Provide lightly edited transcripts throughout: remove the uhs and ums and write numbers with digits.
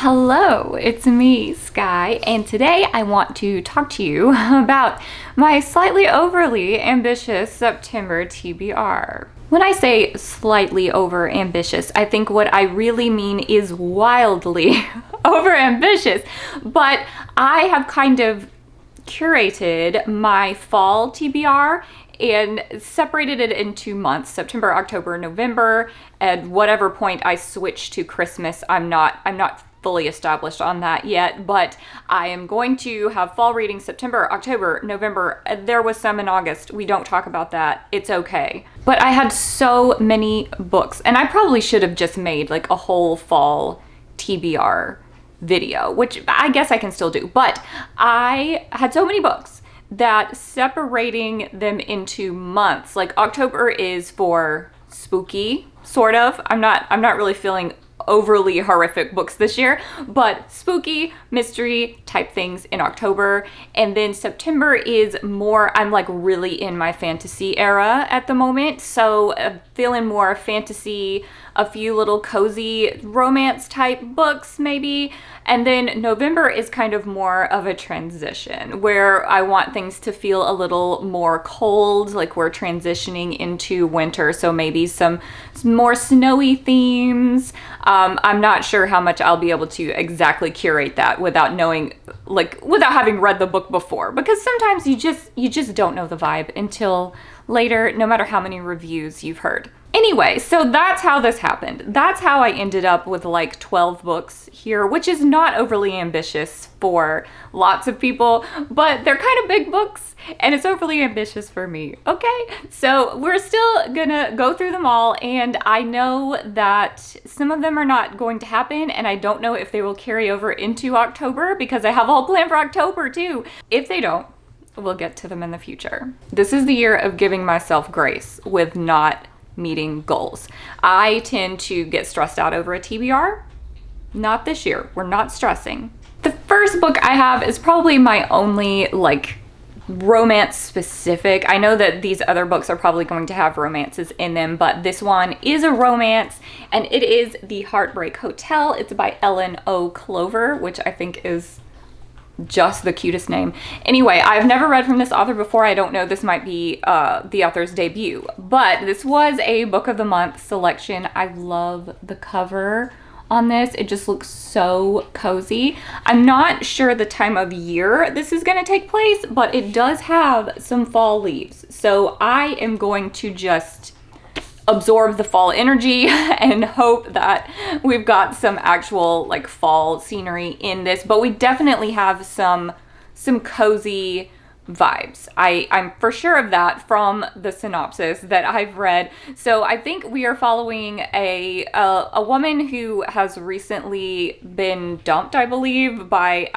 Hello, it's me, Sky, and today I want to talk to you about my slightly overly ambitious September TBR. When I say slightly over ambitious, I think what I really mean is wildly over ambitious, but I have kind of curated my fall TBR and separated it into months: September, October, November. At whatever point I switch to Christmas, I'm not fully established on that yet, but I am going to have fall reading September, October, November. There was some in August. We don't talk about that. It's okay. But I had so many books, and I probably should have just made like a whole fall TBR video, which I guess I can still do, but I had so many books that separating them into months, like October is for spooky, sort of. I'm not really feeling overly horrific books this year, but spooky, mystery type things in October. And then September is more, I'm like really in my fantasy era at the moment. So feeling more fantasy, a few little cozy romance type books maybe. And then November is kind of more of a transition where I want things to feel a little more cold, like we're transitioning into winter. So maybe some more snowy themes. I'm not sure how much I'll be able to exactly curate that without knowing, like without having read the book before, because sometimes you just don't know the vibe until later, no matter how many reviews you've heard. Anyway, so that's how this happened. That's how I ended up with like 12 books here, which is not overly ambitious for lots of people, but they're kind of big books and it's overly ambitious for me. Okay, so we're still gonna go through them all, and I know that some of them are not going to happen, and I don't know if they will carry over into October because I have all planned for October too. If they don't, we'll get to them in the future. This is the year of giving myself grace with not meeting goals. I tend to get stressed out over a TBR. Not this year. We're not stressing. The first book I have is probably my only like romance specific. I know that these other books are probably going to have romances in them, but this one is a romance, and it is The Heartbreak Hotel. It's by Ellen O. Clover, which I think is just the cutest name. Anyway, I've never read from this author before. I don't know, this might be the author's debut, but this was a book of the month selection. I love the cover on this. It just looks so cozy. I'm not sure the time of year this is going to take place, but it does have some fall leaves. So I am going to just absorb the fall energy and hope that we've got some actual like fall scenery in this, but we definitely have some cozy vibes. I'm for sure of that from the synopsis that I've read. So I think we are following a woman who has recently been dumped, I believe, by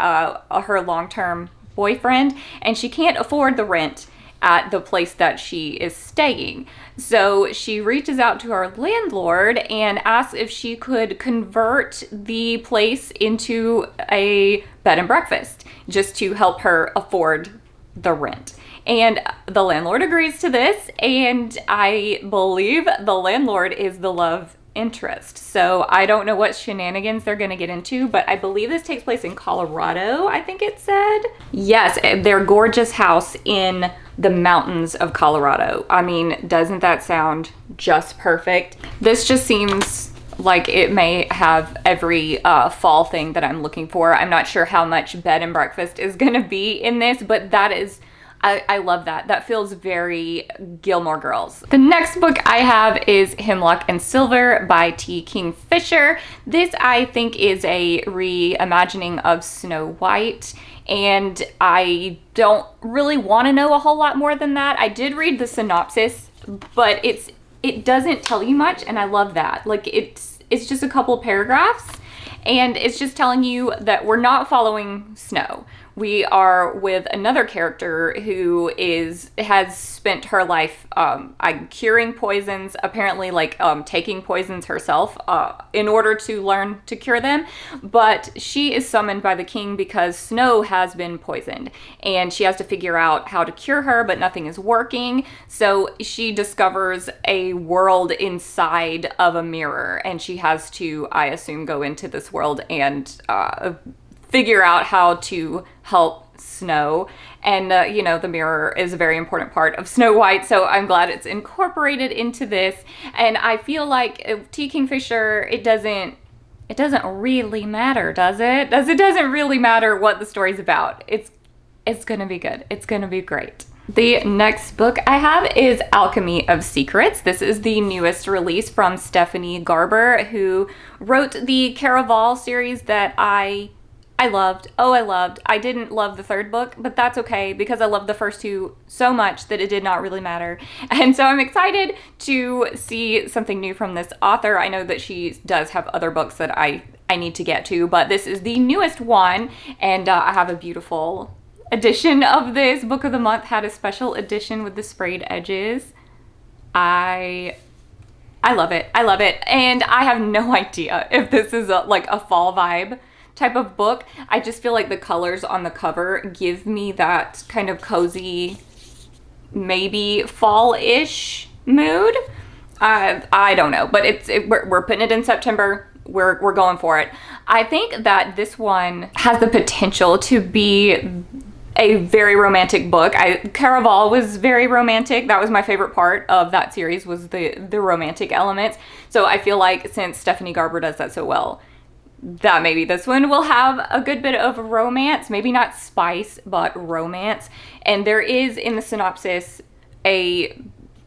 her long-term boyfriend, and she can't afford the rent at the place that she is staying. So she reaches out to her landlord and asks if she could convert the place into a bed and breakfast just to help her afford the rent. And the landlord agrees to this, and I believe the landlord is the love interest. So I don't know what shenanigans they're gonna get into, but I believe this takes place in Colorado, I think it said. Yes, their gorgeous house in the mountains of Colorado. I mean, doesn't that sound just perfect? This just seems like it may have every fall thing that I'm looking for. I'm not sure how much bed and breakfast is gonna be in this, but that is, I love that. That feels very Gilmore Girls. The next book I have is Hemlock and Silver by T. Kingfisher. This, I think, is a reimagining of Snow White, and I don't really want to know a whole lot more than that. I did read the synopsis, but it doesn't tell you much, and I love that. Like it's just a couple paragraphs, and it's just telling you that we're not following snow. we are with another character who has spent her life curing poisons, apparently like taking poisons herself in order to learn to cure them. But she is summoned by the king because Snow has been poisoned, and she has to figure out how to cure her, but nothing is working. So she discovers a world inside of a mirror, and she has to, I assume, go into this world and figure out how to help Snow. And, the mirror is a very important part of Snow White, so I'm glad it's incorporated into this. And I feel like T. Kingfisher, it doesn't really matter, does it? It doesn't really matter what the story's about. It's gonna be good. It's gonna be great. The next book I have is Alchemy of Secrets. This is the newest release from Stephanie Garber, who wrote the Caraval series that I loved. Oh, I loved. I didn't love the third book, but that's okay because I loved the first two so much that it did not really matter. And so I'm excited to see something new from this author. I know that she does have other books that I need to get to, but this is the newest one, and I have a beautiful edition of this. Book of the Month had a special edition with the sprayed edges. I love it. I love it. And I have no idea if this is like a fall vibe type of book. I just feel like the colors on the cover give me that kind of cozy, maybe fall-ish mood. I don't know, but we're putting it in September. We're going for it. I think that this one has the potential to be a very romantic book. Caraval was very romantic. That was my favorite part of that series, was the romantic elements. So I feel like since Stephanie Garber does that so well, that maybe this one will have a good bit of romance. Maybe not spice, but romance. And there is in the synopsis a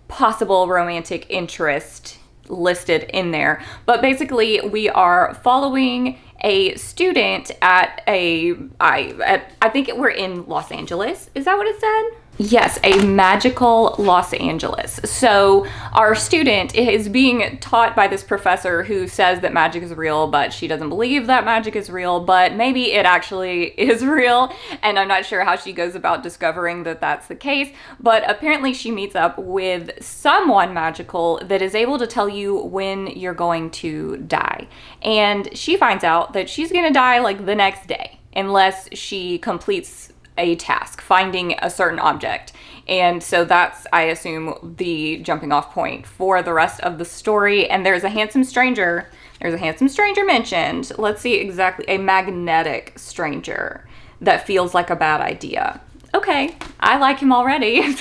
possible romantic interest listed in there. But basically we are following a student at I think we're in Los Angeles. Is that what it said? Yes, a magical Los Angeles. So our student is being taught by this professor who says that magic is real, but she doesn't believe that magic is real, but maybe it actually is real. And I'm not sure how she goes about discovering that that's the case, but apparently she meets up with someone magical that is able to tell you when you're going to die. And she finds out that she's gonna die like the next day unless she completes a task, finding a certain object. And so that's, I assume, the jumping off point for the rest of the story. And there's a handsome stranger mentioned. Let's see exactly. A magnetic stranger that feels like a bad idea. Okay, I like him already.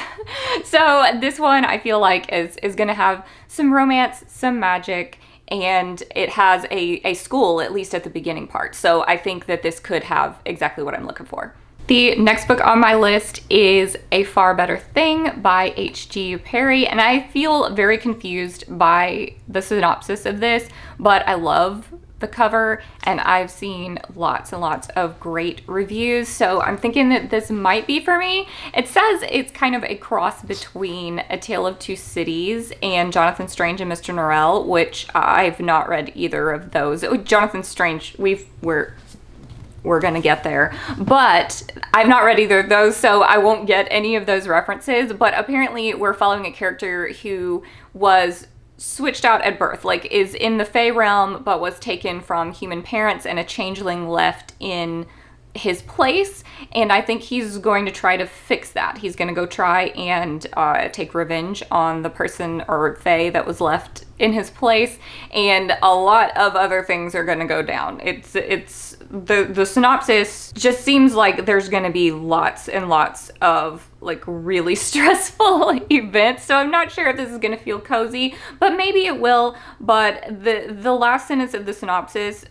So this one I feel like is gonna have some romance, some magic, and it has a school, at least at the beginning part. So I think that this could have exactly what I'm looking for. The next book on my list is A Far Better Thing by H.G. Perry, and I feel very confused by the synopsis of this, but I love the cover, and I've seen lots and lots of great reviews, so I'm thinking that this might be for me. It says it's kind of a cross between A Tale of Two Cities and Jonathan Strange and Mr. Norrell, which I've not read either of those. Jonathan Strange, we're gonna get there, but I've not read either of those, so I won't get any of those references. But apparently we're following a character who was switched out at birth, like is in the Fae realm, but was taken from human parents, and a changeling left in his place. And I think he's going to try to fix that. He's going to go try and take revenge on the person or Fae that was left in his place, and a lot of other things are going to go down. It's the synopsis just seems like there's going to be lots and lots of like really stressful events, so I'm not sure if this is going to feel cozy, but maybe it will. But the last sentence of the synopsis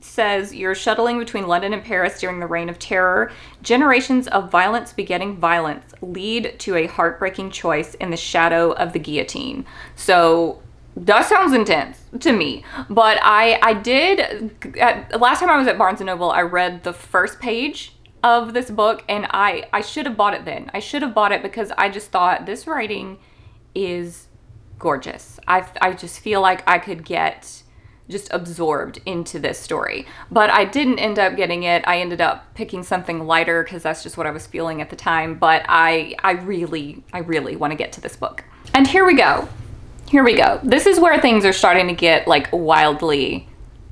says, you're shuttling between London and Paris during the Reign of Terror. Generations of violence begetting violence lead to a heartbreaking choice in the shadow of the guillotine. So that sounds intense to me, but I did, last time I was at Barnes & Noble, I read the first page of this book, and I should have bought it then. I should have bought it because I just thought this writing is gorgeous. I just feel like I could get just absorbed into this story. But I didn't end up getting it. I ended up picking something lighter because that's just what I was feeling at the time. But I really want to get to this book. And here we go. Here we go. This is where things are starting to get like wildly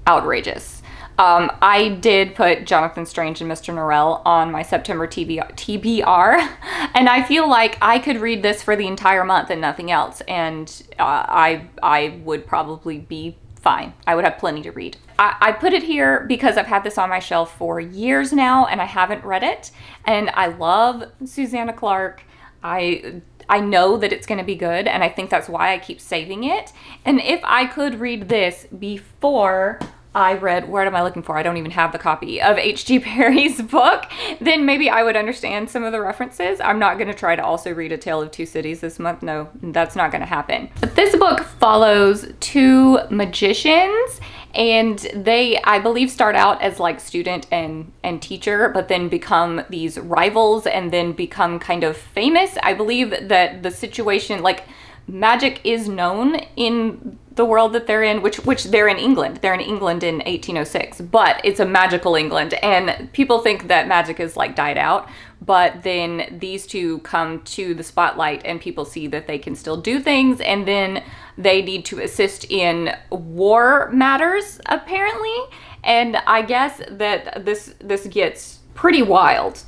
outrageous. I did put Jonathan Strange and Mr. Norrell on my September TBR, and I feel like I could read this for the entire month and nothing else, and I would probably be fine. I would have plenty to read. I put it here because I've had this on my shelf for years now, and I haven't read it, and I love Susanna Clarke. I know that it's going to be good, and I think that's why I keep saving it. And if I could read this before I read, what am I looking for? I don't even have the copy of H.G. Parry's book, then maybe I would understand some of the references. I'm not going to try to also read A Tale of Two Cities this month. No, that's not going to happen. But this book follows two magicians, and they, I believe, start out as like student and teacher, but then become these rivals and then become kind of famous. I believe that the situation, like, magic is known in the world that they're in, which they're in England. They're in England in 1806, but it's a magical England, and people think that magic is like died out, but then these two come to the spotlight and people see that they can still do things, and then they need to assist in war matters, apparently. And I guess that this gets pretty wild.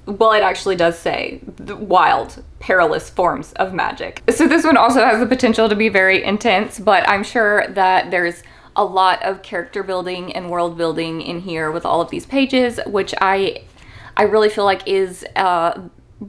Well, it actually does say the wild, perilous forms of magic. So this one also has the potential to be very intense, but I'm sure that there's a lot of character building and world building in here with all of these pages, which I really feel like is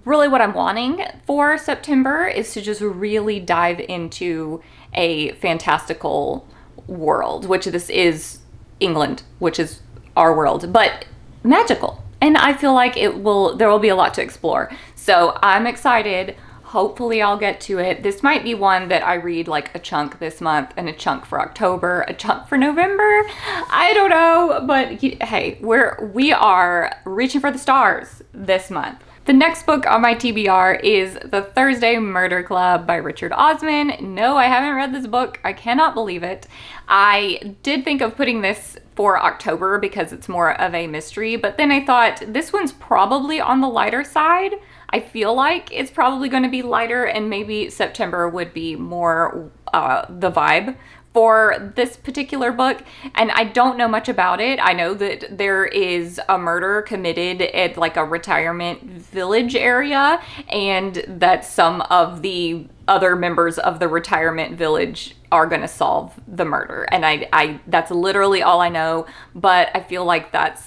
really what I'm wanting for September, is to just really dive into a fantastical world, which this is England, which is our world, but magical. And I feel like there will be a lot to explore. So I'm excited. Hopefully I'll get to it. This might be one that I read like a chunk this month and a chunk for October, a chunk for November. I don't know, but hey, we are reaching for the stars this month. The next book on my TBR is The Thursday Murder Club by Richard Osman. No, I haven't read this book. I cannot believe it. I did think of putting this for October because it's more of a mystery, but then I thought this one's probably on the lighter side. I feel like it's probably going to be lighter, and maybe September would be more the vibe for this particular book. And I don't know much about it. I know that there is a murder committed at like a retirement village area, and that some of the other members of the retirement village are going to solve the murder. And I that's literally all I know, but I feel like that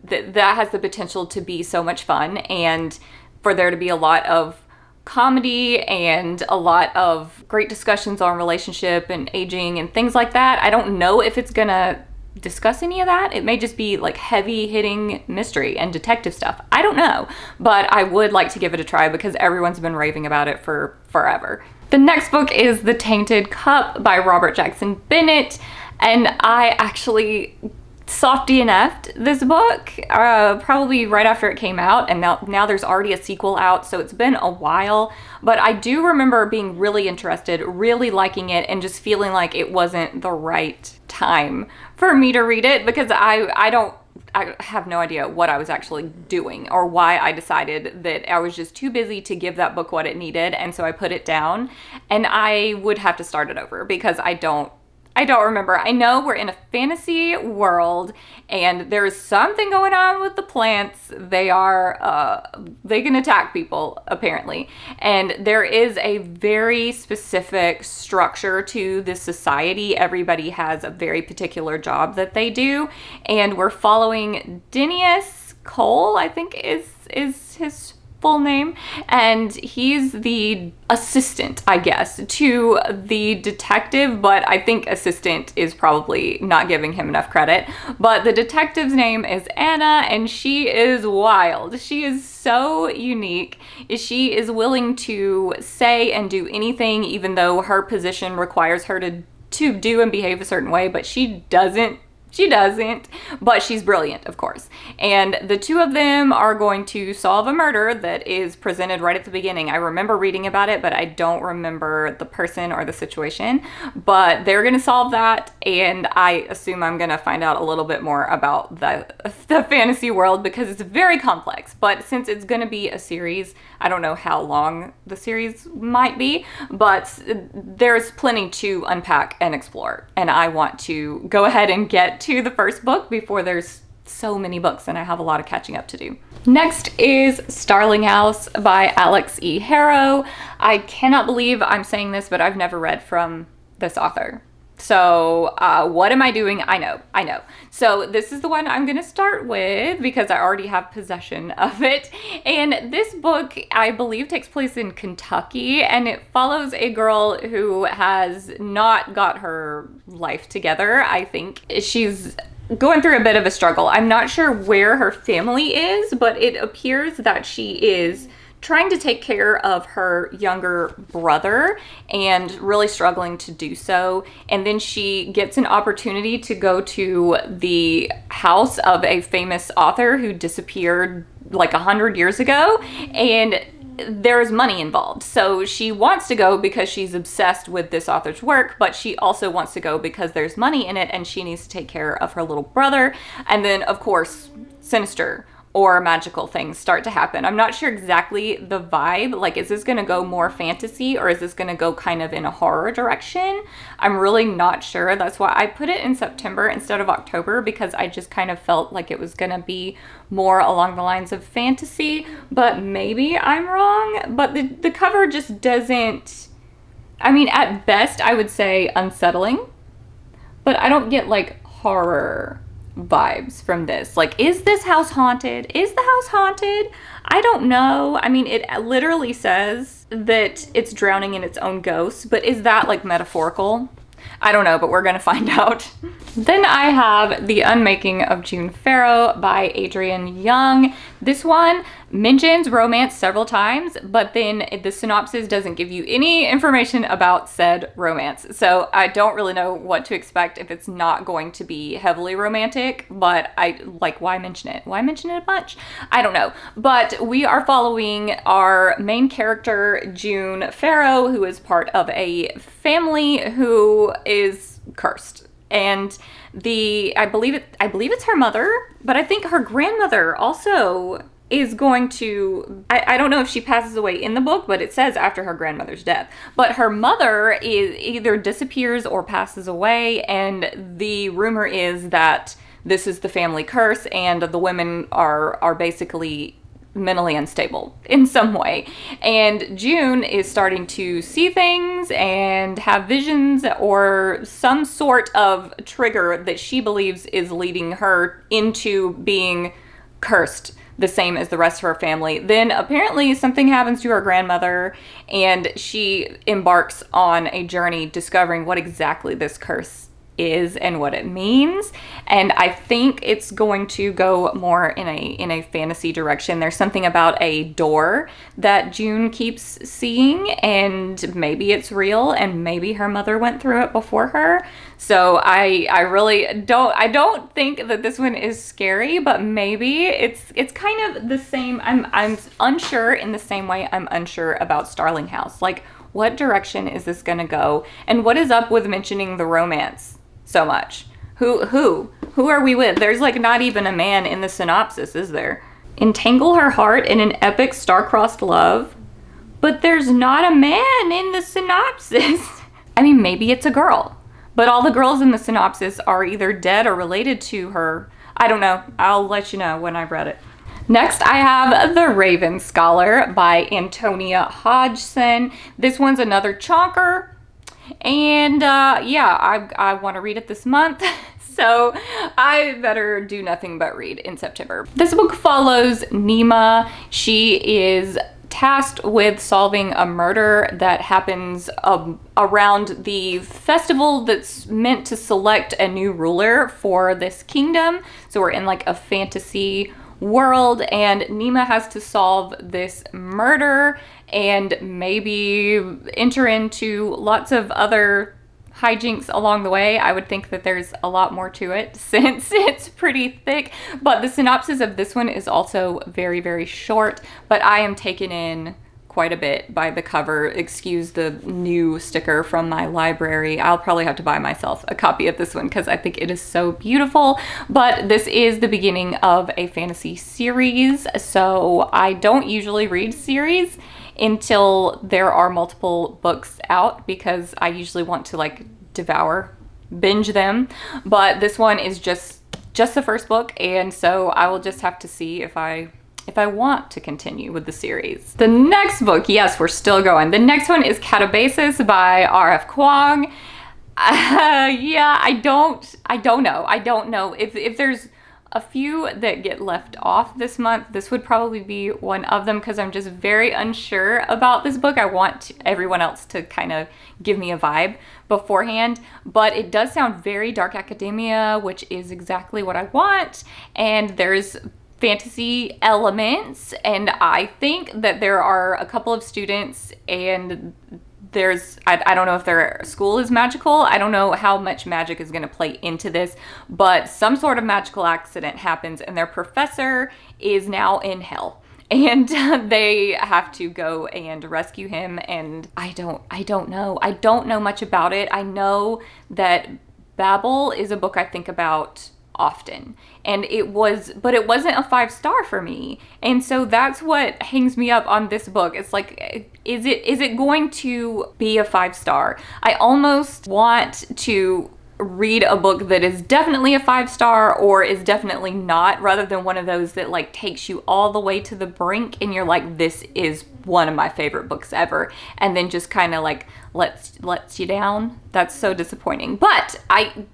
has the potential to be so much fun, and for there to be a lot of comedy and a lot of great discussions on relationship and aging and things like that. I don't know if it's gonna discuss any of that. It may just be like heavy hitting mystery and detective stuff. I don't know, but I would like to give it a try because everyone's been raving about it for forever. The next book is The Tainted Cup by Robert Jackson Bennett, and I actually soft DNF'd this book probably right after it came out, and now there's already a sequel out, so it's been a while. But I do remember being really interested, really liking it, and just feeling like it wasn't the right time for me to read it, because I have no idea what I was actually doing or why I decided that I was just too busy to give that book what it needed, and so I put it down, and I would have to start it over because I don't remember. I know we're in a fantasy world and there's something going on with the plants. They can attack people apparently. And there is a very specific structure to this society. Everybody has a very particular job that they do. And we're following Dennius Cole, I think is his full name, and he's the assistant, I guess, to the detective, but I think assistant is probably not giving him enough credit. But the detective's name is Anna, and she is wild. She is so unique. She is willing to say and do anything, even though her position requires her to do and behave a certain way, but she doesn't She doesn't, but she's brilliant, of course. And the two of them are going to solve a murder that is presented right at the beginning. I remember reading about it, but I don't remember the person or the situation. But they're going to solve that, and I assume I'm going to find out a little bit more about the fantasy world because it's very complex. But since it's going to be a series, I don't know how long the series might be, but there's plenty to unpack and explore. And I want to go ahead and get to the first book before there's so many books and I have a lot of catching up to do. Next is Starling House by Alex E. Harrow. I cannot believe I'm saying this, but I've never read from this author. So what am I doing? I know. So this is the one I'm going to start with because I already have possession of it. And this book, I believe, takes place in Kentucky, and it follows a girl who has not got her life together. I think she's going through a bit of a struggle. I'm not sure where her family is, but it appears that she is trying to take care of her younger brother and really struggling to do so. And then she gets an opportunity to go to the house of a famous author who disappeared like 100 years ago, and there's money involved. So she wants to go because she's obsessed with this author's work, but she also wants to go because there's money in it and she needs to take care of her little brother. And then, of course, sinister or magical things start to happen. I'm not sure exactly the vibe. Like, is this going to go more fantasy or is this going to go kind of in a horror direction? I'm really not sure. That's why I put it in September instead of October, because I just kind of felt like it was going to be more along the lines of fantasy, but maybe I'm wrong. But the cover just doesn't, I mean, at best I would say unsettling, but I don't get like horror vibes from this. Like, is this house haunted? Is the house haunted? I don't know. I mean, it literally says that it's drowning in its own ghosts, but is that like metaphorical? I don't know, but we're gonna find out. Then I have The Unmaking of June Farrow by Adrienne Young. This one mentions romance several times, but then the synopsis doesn't give you any information about said romance. So I don't really know what to expect if it's not going to be heavily romantic, but I like, why mention it? Why mention it a bunch? I don't know. But we are following our main character, June Farrow, who is part of a family who is cursed. And I believe it's her mother, but I think her grandmother also is going to, I don't know if she passes away in the book, but it says after her grandmother's death. But her mother either disappears or passes away, and the rumor is that this is the family curse, and the women are basically mentally unstable in some way. And June is starting to see things and have visions or some sort of trigger that she believes is leading her into being cursed the same as the rest of her family. Then apparently something happens to her grandmother and she embarks on a journey discovering what exactly this curse is and what it means. And I think it's going to go more in a fantasy direction. There's something about a door that June keeps seeing, and maybe it's real and maybe her mother went through it before her. So I really don't think that this one is scary, but maybe it's kind of the same. I'm unsure in the same way I'm unsure about Starling House. Like, what direction is this gonna go? And what is up with mentioning the romance so much? Who are we with? There's like not even a man in the synopsis, is there? Entangle her heart in an epic star-crossed love, but there's not a man in the synopsis. I mean, maybe it's a girl, but all the girls in the synopsis are either dead or related to her. I don't know. I'll let you know when I've read it. Next, I have The Raven Scholar by Antonia Hodgson. This one's another chonker. And yeah, I want to read it this month, so I better do nothing but read in September. This book follows Nima. She is tasked with solving a murder that happens around the festival that's meant to select a new ruler for this kingdom. So we're in like a fantasy world, and Nima has to solve this murder and maybe enter into lots of other hijinks along the way. I would think that there's a lot more to it since it's pretty thick, but the synopsis of this one is also very, very short, but I am taken in quite a bit by the cover. Excuse the new sticker from my library. I'll probably have to buy myself a copy of this one because I think it is so beautiful. But this is the beginning of a fantasy series, so I don't usually read series until there are multiple books out because I usually want to like binge them. But this one is just the first book, and so I will just have to see if I want to continue with the series. The next book, yes, we're still going. The next one is Catabasis by R.F. Kuang. Yeah, I don't know. If there's a few that get left off this month, this would probably be one of them because I'm just very unsure about this book. I want everyone else to kind of give me a vibe beforehand, but it does sound very dark academia, which is exactly what I want. And there's fantasy elements, and I think that there are a couple of students, and I don't know if their school is magical. I don't know how much magic is going to play into this, but some sort of magical accident happens and their professor is now in hell, and they have to go and rescue him. And I don't know much about it. I know that Babel is a book I think about often, and but it wasn't a 5-star for me, and so that's what hangs me up on this book. It's like, is it going to be a 5-star? I almost want to read a book that is definitely a 5-star or is definitely not, rather than one of those that like takes you all the way to the brink and you're like, this is one of my favorite books ever, and then just kind of like lets you down. That's so disappointing, but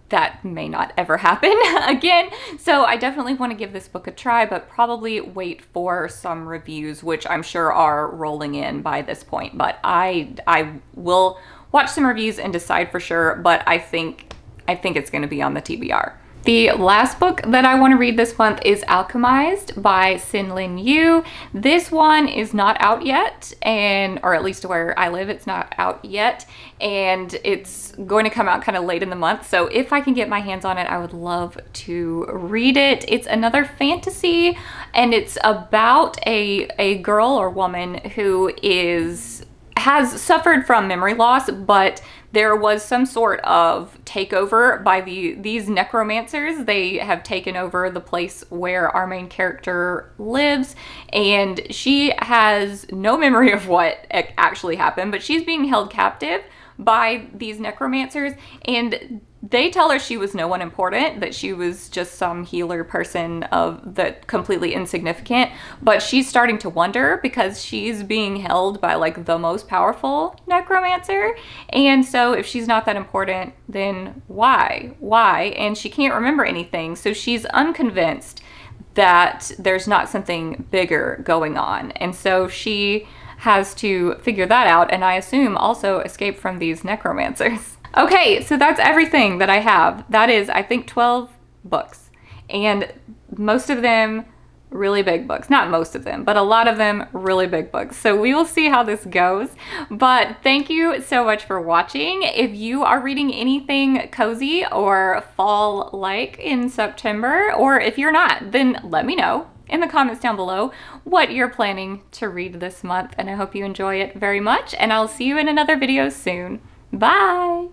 that may not ever happen again. So I definitely want to give this book a try, but probably wait for some reviews, which I'm sure are rolling in by this point. But I will watch some reviews and decide for sure, but I think it's going to be on the TBR. The last book that I want to read this month is Alchemized by Sin Lin Yu. This one is not out yet, or at least where I live, it's not out yet, and it's going to come out kind of late in the month. So if I can get my hands on it, I would love to read it. It's another fantasy, and it's about a girl or woman who has suffered from memory loss, but there was some sort of takeover by these necromancers. They have taken over the place where our main character lives, and she has no memory of what actually happened, but she's being held captive by these necromancers, and they tell her she was no one important, that she was just some healer person that completely insignificant. But she's starting to wonder because she's being held by like the most powerful necromancer. And so if she's not that important, then why? And she can't remember anything. So she's unconvinced that there's not something bigger going on. And so she has to figure that out, and I assume also escape from these necromancers. Okay, so that's everything that I have. That is, I think, 12 books, and most of them really big books. Not most of them, but a lot of them really big books. So we will see how this goes. But thank you so much for watching. If you are reading anything cozy or fall-like in September, or if you're not, then let me know in the comments down below what you're planning to read this month, and I hope you enjoy it very much, and I'll see you in another video soon. Bye!